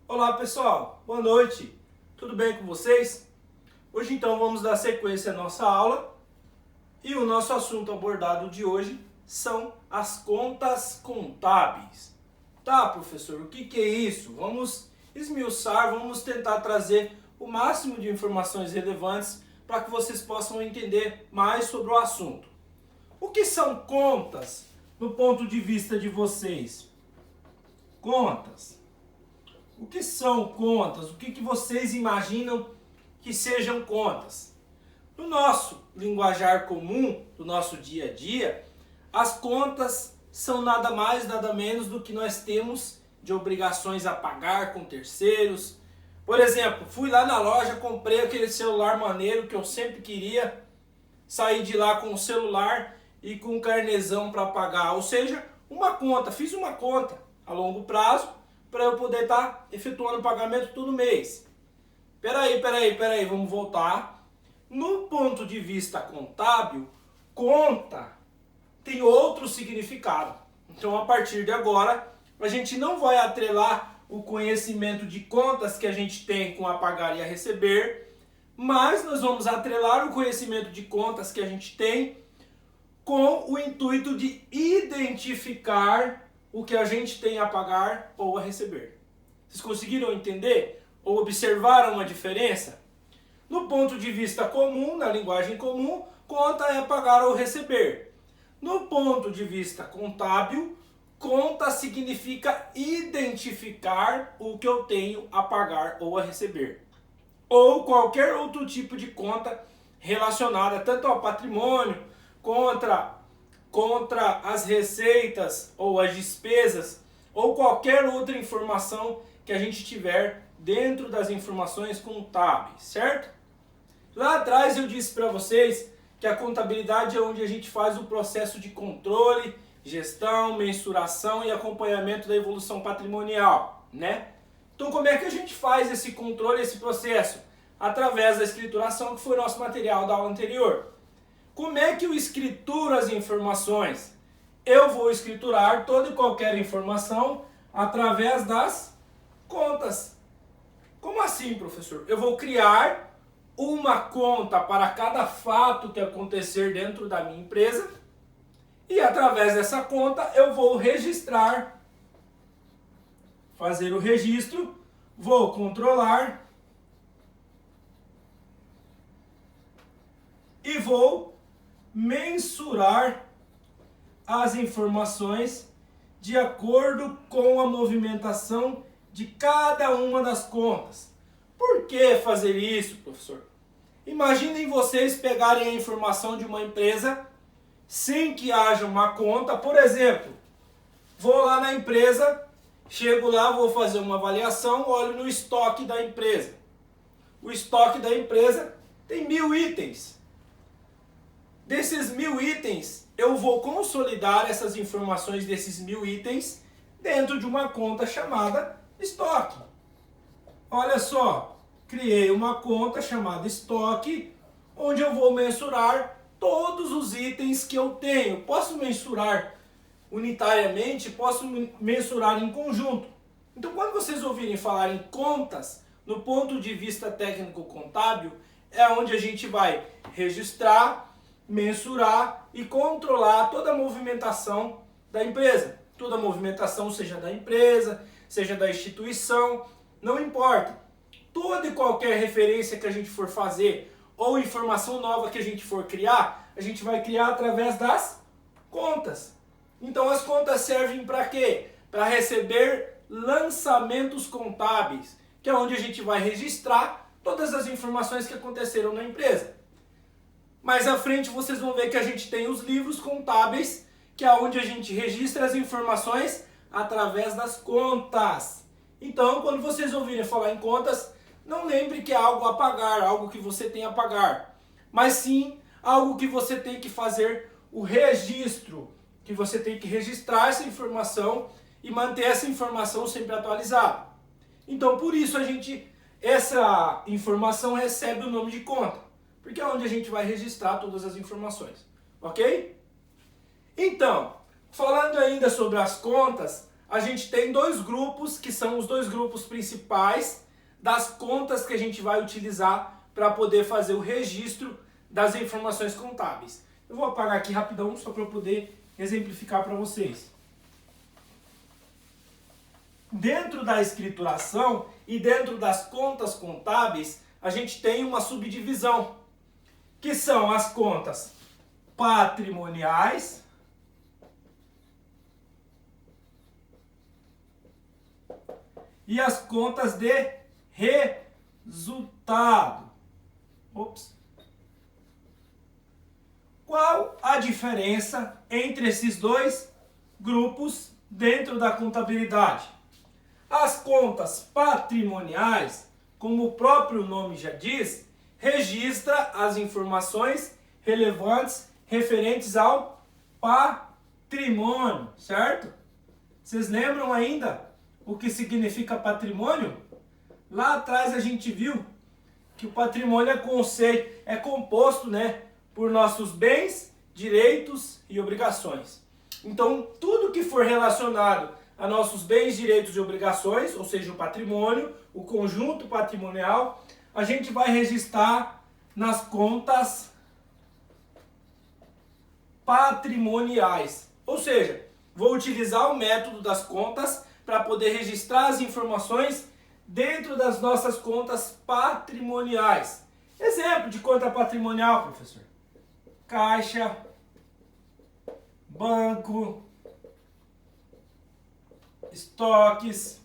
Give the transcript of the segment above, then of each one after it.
Olá pessoal, boa noite, tudo bem com vocês? Hoje então vamos dar sequência à nossa aula e o nosso assunto abordado de hoje são as contas contábeis. Tá, professor, o que é isso? Vamos esmiuçar, vamos tentar trazer o máximo de informações relevantes para que vocês possam entender mais sobre o assunto. O que são contas do ponto de vista de vocês? Contas. O que são contas? O que vocês imaginam que sejam contas? No nosso linguajar comum, do nosso dia a dia, as contas são nada mais, nada menos do que nós temos de obrigações a pagar com terceiros. Por exemplo, fui lá na loja, comprei aquele celular maneiro que eu sempre queria, saí de lá com o celular e com um carnezão para pagar, ou seja, uma conta, fiz uma conta a longo prazo, para eu poder estar efetuando o pagamento todo mês. Peraí, vamos voltar. No ponto de vista contábil, conta tem outro significado. Então, a partir de agora, a gente não vai atrelar o conhecimento de contas que a gente tem com a pagar e a receber, mas nós vamos atrelar o conhecimento de contas que a gente tem com o intuito de identificar o que a gente tem a pagar ou a receber. Vocês conseguiram entender ou observaram a diferença? No ponto de vista comum, na linguagem comum, conta é pagar ou receber. No ponto de vista contábil, conta significa identificar o que eu tenho a pagar ou a receber. Ou qualquer outro tipo de conta relacionada tanto ao patrimônio, contra as receitas ou as despesas ou qualquer outra informação que a gente tiver dentro das informações contábeis, certo? Lá atrás eu disse para vocês que a contabilidade é onde a gente faz o processo de controle, gestão, mensuração e acompanhamento da evolução patrimonial, né? Então como é que a gente faz esse controle, esse processo? Através da escrituração, que foi nosso material da aula anterior. Como é que eu escrituro as informações? Eu vou escriturar toda e qualquer informação através das contas. Como assim, professor? Eu vou criar uma conta para cada fato que acontecer dentro da minha empresa e através dessa conta eu vou registrar, fazer o registro, vou controlar e vou mensurar as informações de acordo com a movimentação de cada uma das contas. Por que fazer isso, professor? Imaginem vocês pegarem a informação de uma empresa sem que haja uma conta. Por exemplo, vou lá na empresa, chego lá, vou fazer uma avaliação, olho no estoque da empresa. O estoque da empresa tem 1000 itens. Desses 1000 itens, eu vou consolidar essas informações desses 1000 itens dentro de uma conta chamada estoque. Olha só, criei uma conta chamada estoque, onde eu vou mensurar todos os itens que eu tenho. Posso mensurar unitariamente, posso mensurar em conjunto. Então, quando vocês ouvirem falar em contas, no ponto de vista técnico-contábil, é onde a gente vai registrar, mensurar e controlar toda a movimentação da empresa. Toda a movimentação, seja da empresa, seja da instituição, não importa. Toda e qualquer referência que a gente for fazer ou informação nova que a gente for criar, a gente vai criar através das contas. Então as contas servem para quê? Para receber lançamentos contábeis, que é onde a gente vai registrar todas as informações que aconteceram na empresa. Mais à frente vocês vão ver que a gente tem os livros contábeis, que é onde a gente registra as informações através das contas. Então, quando vocês ouvirem falar em contas, não lembre que é algo a pagar, algo que você tem a pagar, mas sim algo que você tem que fazer o registro, que você tem que registrar essa informação e manter essa informação sempre atualizada. Então, por isso essa informação recebe o nome de conta, porque é onde a gente vai registrar todas as informações, ok? Então, falando ainda sobre as contas, a gente tem dois grupos, que são os dois grupos principais das contas que a gente vai utilizar para poder fazer o registro das informações contábeis. Eu vou apagar aqui rapidão, só para eu poder exemplificar para vocês. Dentro da escrituração e dentro das contas contábeis, a gente tem uma subdivisão, que são as contas patrimoniais e as contas de resultado. Qual a diferença entre esses dois grupos dentro da contabilidade? As contas patrimoniais, como o próprio nome já diz, registra as informações relevantes referentes ao patrimônio, certo? Vocês lembram ainda o que significa patrimônio? Lá atrás a gente viu que o patrimônio é composto, né, por nossos bens, direitos e obrigações. Então, tudo que for relacionado a nossos bens, direitos e obrigações, ou seja, o patrimônio, o conjunto patrimonial, a gente vai registrar nas contas patrimoniais. Ou seja, vou utilizar o método das contas para poder registrar as informações dentro das nossas contas patrimoniais. Exemplo de conta patrimonial, professor: caixa, banco, estoques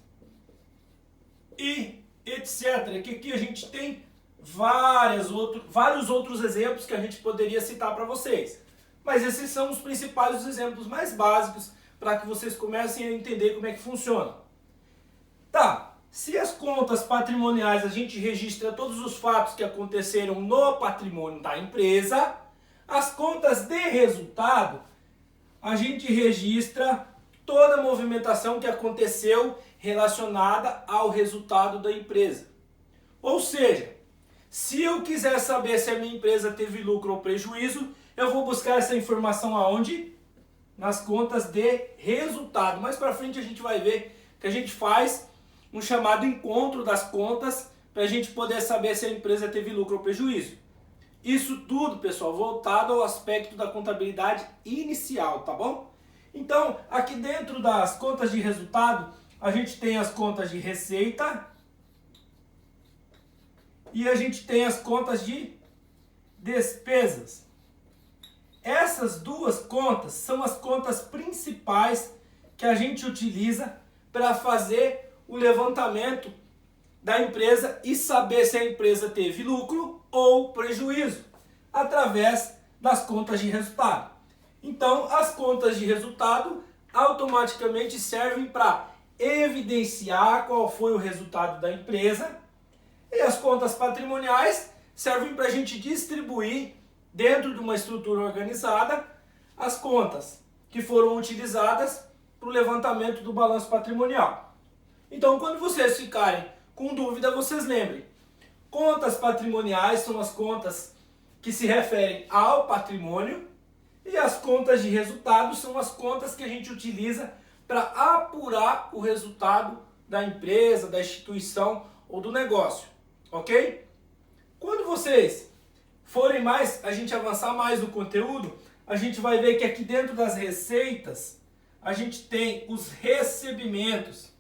e etc. Que aqui a gente tem vários outros exemplos que a gente poderia citar para vocês. Mas esses são os principais, os exemplos mais básicos para que vocês comecem a entender como é que funciona. Tá, se as contas patrimoniais a gente registra todos os fatos que aconteceram no patrimônio da empresa, as contas de resultado a gente registra toda a movimentação que aconteceu relacionada ao resultado da empresa. Ou seja, se eu quiser saber se a minha empresa teve lucro ou prejuízo, eu vou buscar essa informação aonde? Nas contas de resultado. Mais para frente a gente vai ver que a gente faz um chamado encontro das contas para a gente poder saber se a empresa teve lucro ou prejuízo. Isso tudo, pessoal, voltado ao aspecto da contabilidade inicial, tá bom? Então, aqui dentro das contas de resultado, a gente tem as contas de receita e a gente tem as contas de despesas. Essas duas contas são as contas principais que a gente utiliza para fazer o levantamento da empresa e saber se a empresa teve lucro ou prejuízo, através das contas de resultado. Então, as contas de resultado automaticamente servem para evidenciar qual foi o resultado da empresa, e as contas patrimoniais servem para a gente distribuir dentro de uma estrutura organizada as contas que foram utilizadas para o levantamento do balanço patrimonial. Então, quando vocês ficarem com dúvida, vocês lembrem: contas patrimoniais são as contas que se referem ao patrimônio e as contas de resultado são as contas que a gente utiliza para apurar o resultado da empresa, da instituição ou do negócio, ok? Quando vocês forem a gente avançar mais no conteúdo, a gente vai ver que aqui dentro das receitas a gente tem os recebimentos.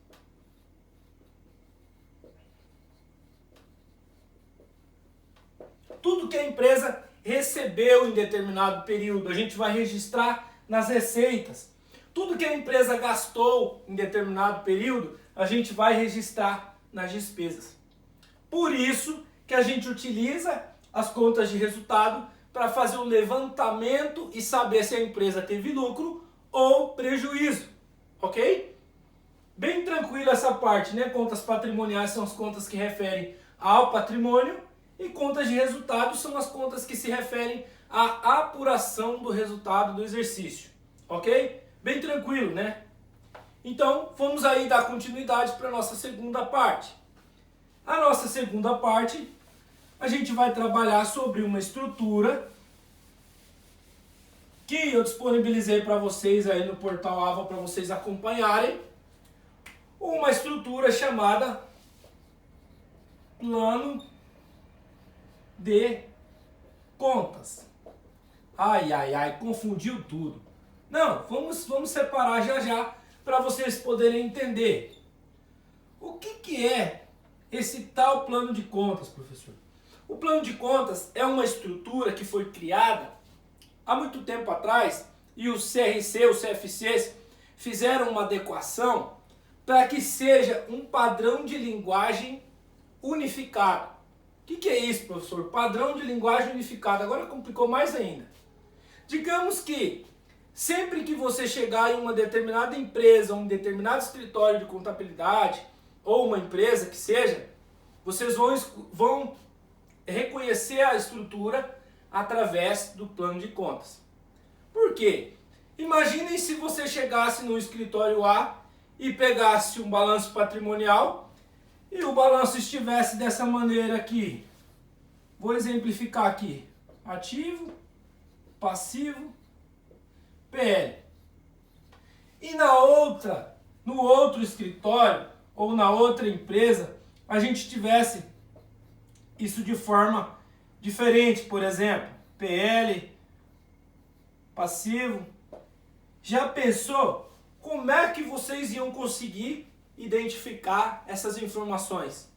Tudo que a empresa recebeu em determinado período, a gente vai registrar nas receitas. Tudo que a empresa gastou em determinado período, a gente vai registrar nas despesas. Por isso que a gente utiliza as contas de resultado para fazer o levantamento e saber se a empresa teve lucro ou prejuízo, ok? Bem tranquilo essa parte, né? Contas patrimoniais são as contas que referem ao patrimônio e contas de resultado são as contas que se referem à apuração do resultado do exercício, ok? Bem tranquilo, né? Então, vamos aí dar continuidade para a nossa segunda parte. A nossa segunda parte, a gente vai trabalhar sobre uma estrutura que eu disponibilizei para vocês aí no portal AVA para vocês acompanharem, uma estrutura chamada plano de contas. Ai, ai, ai, confundiu tudo. Não, vamos separar já já para vocês poderem entender. O que é esse tal plano de contas, professor? O plano de contas é uma estrutura que foi criada há muito tempo atrás e os CRC, os CFCs fizeram uma adequação para que seja um padrão de linguagem unificado. O que é isso, professor? Padrão de linguagem unificado. Agora complicou mais ainda. Digamos que sempre que você chegar em uma determinada empresa, um determinado escritório de contabilidade, ou uma empresa que seja, vocês vão reconhecer a estrutura através do plano de contas. Por quê? Imaginem se você chegasse no escritório A e pegasse um balanço patrimonial e o balanço estivesse dessa maneira aqui. Vou exemplificar aqui. Ativo, passivo, PL. E no outro escritório ou na outra empresa, a gente tivesse isso de forma diferente, por exemplo, PL, passivo. Já pensou como é que vocês iam conseguir identificar essas informações?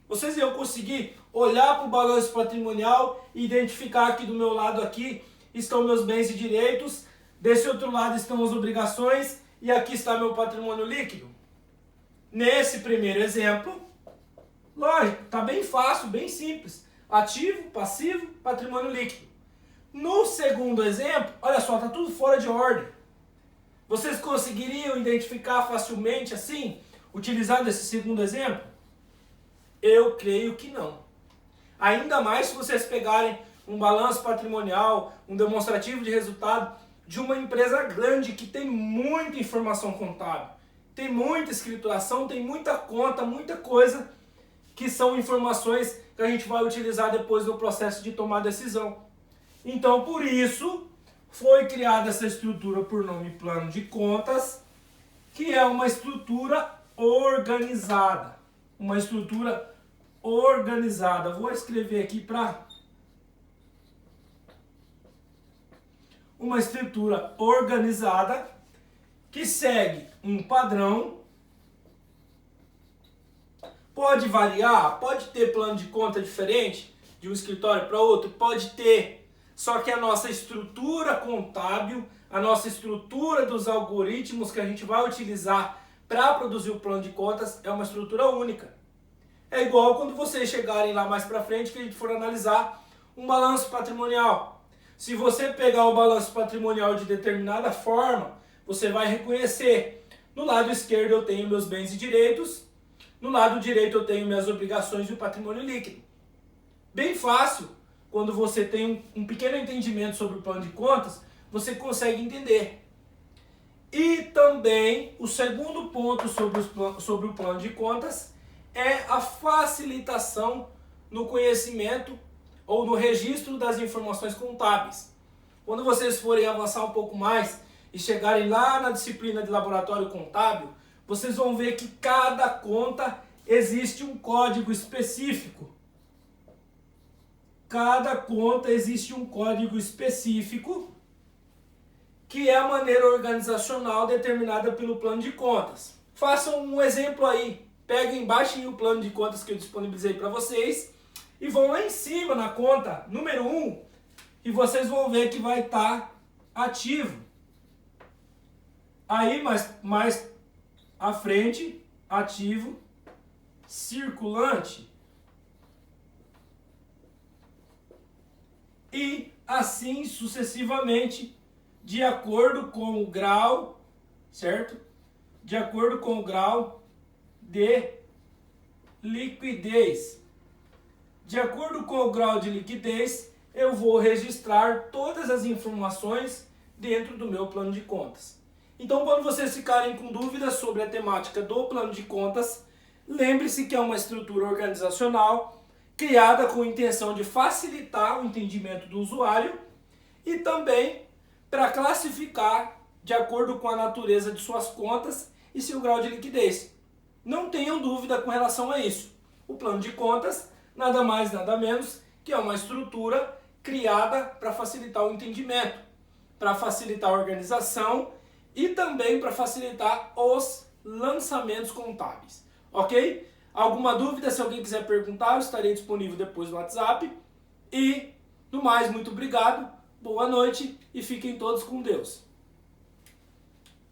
Vocês iam conseguir olhar para o balanço patrimonial e identificar que do meu lado aqui estão meus bens e direitos, desse outro lado estão as obrigações e aqui está meu patrimônio líquido? Nesse primeiro exemplo, lógico, está bem fácil, bem simples. Ativo, passivo, patrimônio líquido. No segundo exemplo, olha só, está tudo fora de ordem. Vocês conseguiriam identificar facilmente assim, utilizando esse segundo exemplo? Eu creio que não. Ainda mais se vocês pegarem um balanço patrimonial, um demonstrativo de resultado de uma empresa grande que tem muita informação contábil, tem muita escrituração, tem muita conta, muita coisa que são informações que a gente vai utilizar depois no processo de tomar decisão. Então, por isso, foi criada essa estrutura por nome plano de contas, que é uma estrutura organizada. Uma estrutura organizada. Vou escrever aqui para... Uma estrutura organizada que segue um padrão. Pode variar, pode ter plano de conta diferente de um escritório para outro, pode ter. Só que a nossa estrutura contábil, a nossa estrutura dos algoritmos que a gente vai utilizar para produzir o plano de contas é uma estrutura única. É igual quando vocês chegarem lá mais para frente que a gente for analisar um balanço patrimonial. Se você pegar o balanço patrimonial de determinada forma, você vai reconhecer. No lado esquerdo eu tenho meus bens e direitos, no lado direito eu tenho minhas obrigações e o patrimônio líquido. Bem fácil, quando você tem um pequeno entendimento sobre o plano de contas, você consegue entender. E também o segundo ponto sobre o plano de contas é a facilitação no conhecimento ou no registro das informações contábeis. Quando vocês forem avançar um pouco mais e chegarem lá na disciplina de laboratório contábil, vocês vão ver que cada conta existe um código específico. Cada conta existe um código específico que é a maneira organizacional determinada pelo plano de contas. Façam um exemplo aí. Peguem, baixem o plano de contas que eu disponibilizei para vocês e vão lá em cima na conta número 1 e vocês vão ver que vai estar ativo. Aí mais à frente, ativo, circulante e assim sucessivamente, de acordo com o grau, certo? De acordo com o grau de liquidez. De acordo com o grau de liquidez, eu vou registrar todas as informações dentro do meu plano de contas. Então, quando vocês ficarem com dúvidas sobre a temática do plano de contas, lembre-se que é uma estrutura organizacional criada com a intenção de facilitar o entendimento do usuário e também para classificar de acordo com a natureza de suas contas e seu grau de liquidez. não tenham dúvida com relação a isso. O plano de contas, nada mais, nada menos que é uma estrutura criada para facilitar o entendimento, para facilitar a organização e também para facilitar os lançamentos contábeis. Ok? Alguma dúvida, se alguém quiser perguntar, eu estarei disponível depois no WhatsApp. E, no mais, muito obrigado, boa noite e fiquem todos com Deus.